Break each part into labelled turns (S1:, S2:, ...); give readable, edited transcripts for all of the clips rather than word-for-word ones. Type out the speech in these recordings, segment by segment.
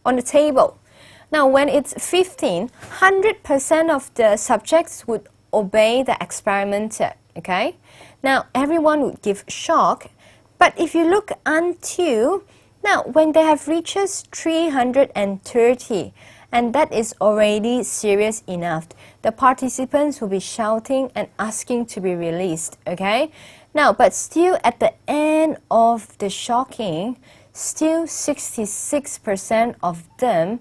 S1: on the table. Now, when it's 15, 100% of the subjects would obey the experimenter, okay? Now, everyone would give shock, but if you look until, now, when they have reaches 330, and that is already serious enough, the participants will be shouting and asking to be released, okay? Now, but still at the end of the shocking, still 66% of them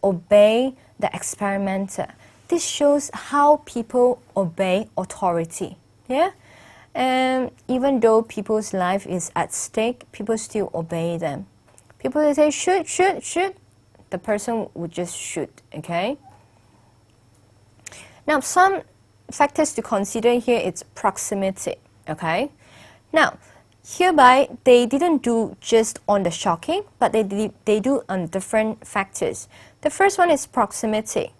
S1: obey the experimenter. This shows how people obey authority, yeah? And even though people's life is at stake, people still obey them. People will say, shoot, shoot, shoot. The person would just shoot, okay? Now, some factors to consider here is proximity, okay? Now, hereby, they didn't do just on the shocking, but they do on different factors. The first one is proximity.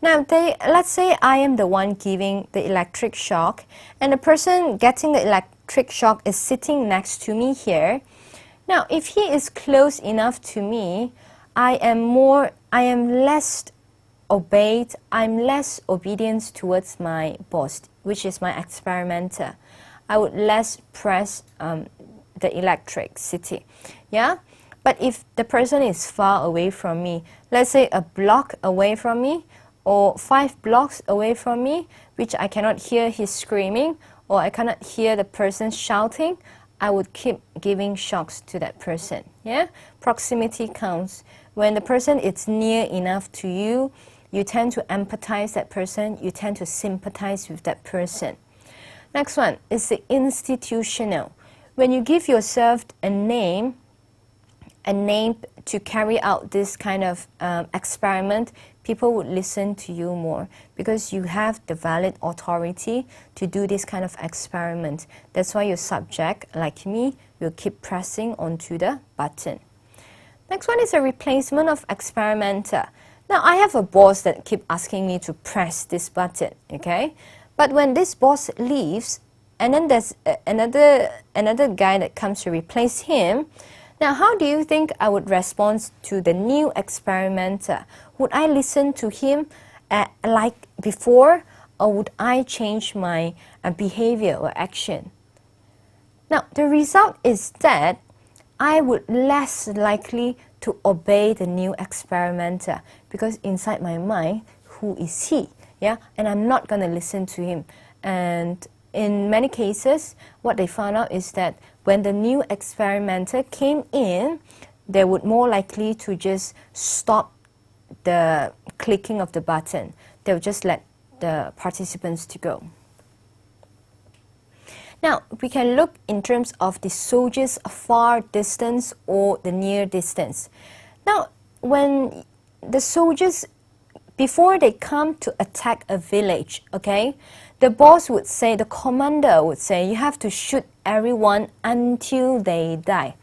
S1: Now, let's say I am the one giving the electric shock, and the person getting the electric shock is sitting next to me here. Now, if he is close enough to me, I am less obeyed, I'm less obedient towards my boss, which is my experimenter. I would less press the electricity, yeah? But if the person is far away from me, let's say a block away from me, or 5 blocks away from me, which I cannot hear his screaming, or I cannot hear the person shouting, I would keep giving shocks to that person, yeah? Proximity counts. When the person is near enough to you, you tend to empathize that person, you tend to sympathize with that person. Next one is the institutional. When you give yourself a name to carry out this kind of experiment, people would listen to you more because you have the valid authority to do this kind of experiment. That's why your subject, like me, will keep pressing onto the button. Next one is a replacement of experimenter. Now, I have a boss that keep asking me to press this button, okay? But when this boss leaves, and then there's another guy that comes to replace him, now how do you think I would respond to the new experimenter? Would I listen to him like before, or would I change my behavior or action? Now, the result is that I would less likely to obey the new experimenter because inside my mind, who is he? Yeah, and I'm not going to listen to him. And in many cases, what they found out is that when the new experimenter came in, they would more likely to just stop the clicking of the button. They would just let the participants to go. Now, we can look in terms of the soldiers' far distance or the near distance. Now, when the soldiers, before they come to attack a village, okay, the boss would say, the commander would say, you have to shoot everyone until they die.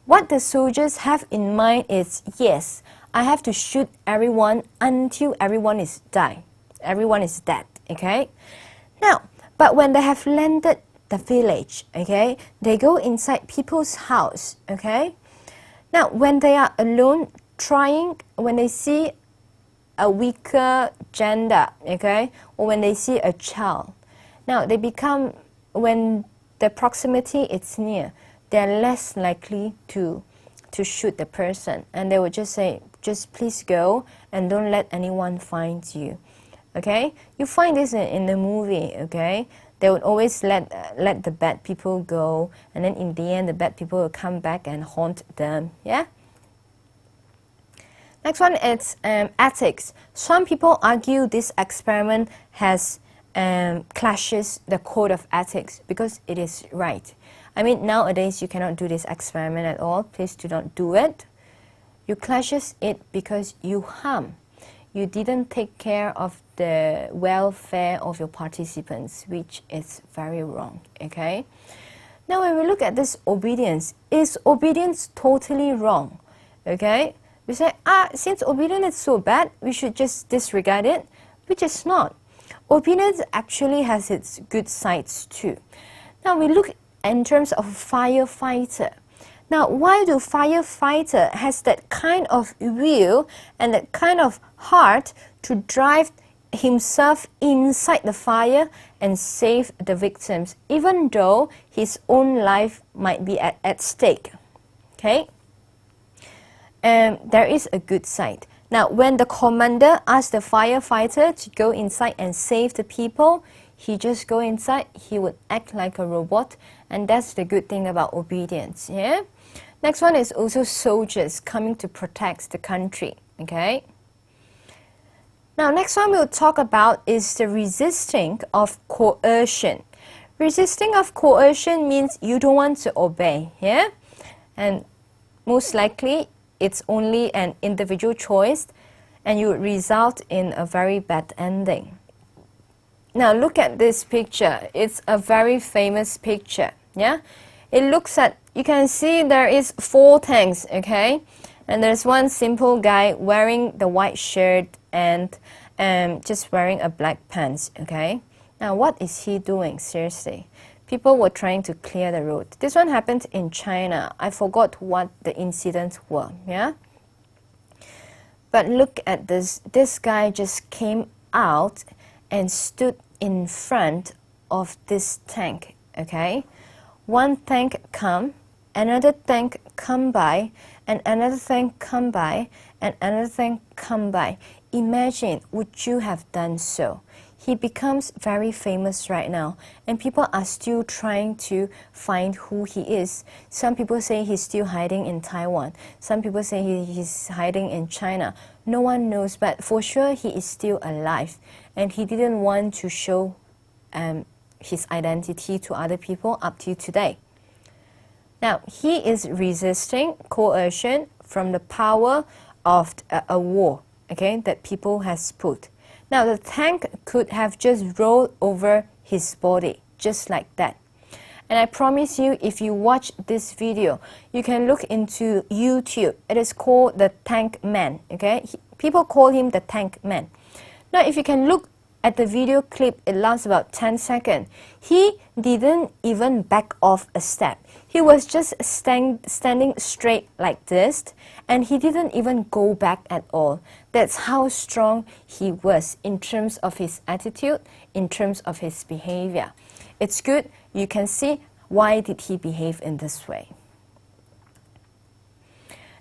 S1: What the soldiers have in mind is, yes, I have to shoot everyone until everyone is dead, okay? Now, but when they have landed the village, okay, they go inside people's house, okay? Now, when they are alone, when they see a weaker gender, okay, or when they see a child, now they become, when the proximity is near, they're less likely to shoot the person, and they would just say, just please go and don't let anyone find you, okay? You find this in the movie, okay? They would always let the bad people go, and then in the end, the bad people will come back and haunt them, yeah? Next one is ethics. Some people argue this experiment has clashes the code of ethics because it is right. I mean, nowadays you cannot do this experiment at all. Please do not do it. You clashes it because you harm. You didn't take care of the welfare of your participants, which is very wrong, okay? Now, when we look at this obedience, is obedience totally wrong, okay? We say, since obedience is so bad, we should just disregard it, which is not. Obedience actually has its good sides too. Now, we look in terms of a firefighter. Now, why do firefighter has that kind of will and that kind of heart to drive himself inside the fire and save the victims, even though his own life might be at stake? Okay? And there is a good side. Now, when the commander asked the firefighter to go inside and save the people, he just go inside, he would act like a robot, and that's the good thing about obedience, yeah? Next one is also soldiers coming to protect the country, okay? Now, next one we'll talk about is the resisting of coercion. Resisting of coercion means you don't want to obey, yeah? And most likely, it's only an individual choice, and you would result in a very bad ending. Now, look at this picture. It's a very famous picture, yeah? It looks at, you can see there is 4 tanks, okay? And there's one simple guy wearing the white shirt and just wearing a black pants, okay? Now, what is he doing, seriously? People were trying to clear the road. This one happened in China. I forgot what the incidents were, yeah? But look at this. This guy just came out and stood in front of this tank, okay? One tank come, another tank come by, and another tank come by, and another tank come by. Imagine, would you have done so? He becomes very famous right now, and people are still trying to find who he is. Some people say he's still hiding in Taiwan. Some people say he's hiding in China. No one knows, but for sure he is still alive, and he didn't want to show his identity to other people up to today. Now, he is resisting coercion from the power of a war, okay, that people has put. Now, the tank could have just rolled over his body, just like that. And I promise you, if you watch this video, you can look into YouTube. It is called the Tank Man, okay? People call him the Tank Man. Now, if you can look at the video clip, it lasts about 10 seconds. He didn't even back off a step. He was just standing straight like this, and he didn't even go back at all. That's how strong he was in terms of his attitude, in terms of his behavior. It's good. You can see why did he behave in this way.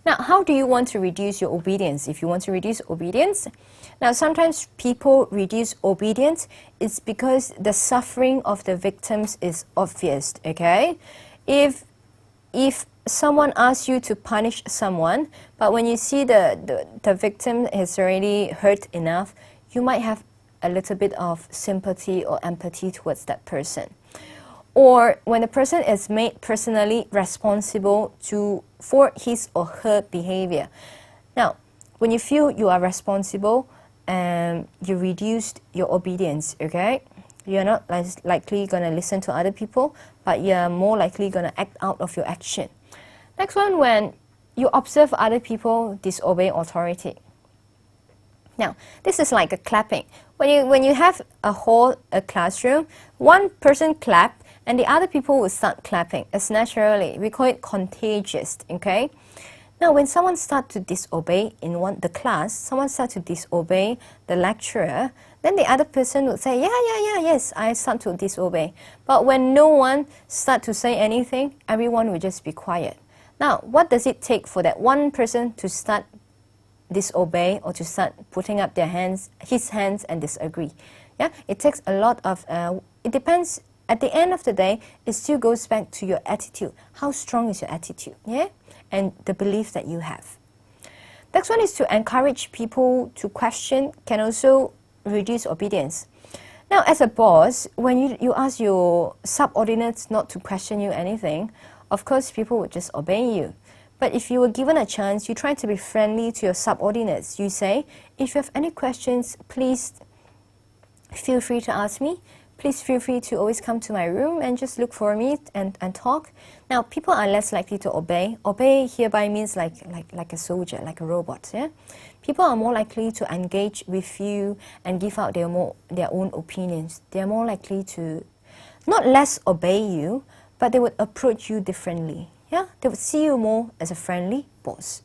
S1: Now, how do you want to reduce your obedience? If you want to reduce obedience, now sometimes people reduce obedience, it's because the suffering of the victims is obvious, okay? If someone asks you to punish someone, but when you see the victim is already hurt enough, you might have a little bit of sympathy or empathy towards that person. Or when a person is made personally responsible for his or her behavior. Now, when you feel you are responsible, you reduced your obedience, okay? You're not likely going to listen to other people, but you're more likely going to act out of your action. Next one, when you observe other people disobey authority. Now, this is like a clapping. When you have a classroom, one person clap, and the other people will start clapping. It's naturally. We call it contagious, okay? Now, when someone starts to disobey in the class, someone starts to disobey the lecturer, then the other person would say, yes, I start to disobey. But when no one starts to say anything, everyone will just be quiet. Now, what does it take for that one person to start disobey or to start putting up his hands and disagree? Yeah, it takes a lot of, it depends. At the end of the day, it still goes back to your attitude. How strong is your attitude, yeah? And the belief that you have. Next one is to encourage people to question, can also reduce obedience. Now, as a boss, when you ask your subordinates not to question you anything, of course, people would just obey you. But if you were given a chance, you try to be friendly to your subordinates. You say, if you have any questions, please feel free to ask me. Please feel free to always come to my room and just look for me and talk. Now, people are less likely to obey. Obey hereby means like a soldier, like a robot, yeah? People are more likely to engage with you and give out their own opinions. They are more likely to not less obey you, but they would approach you differently, Yeah, they would see you more as a friendly boss.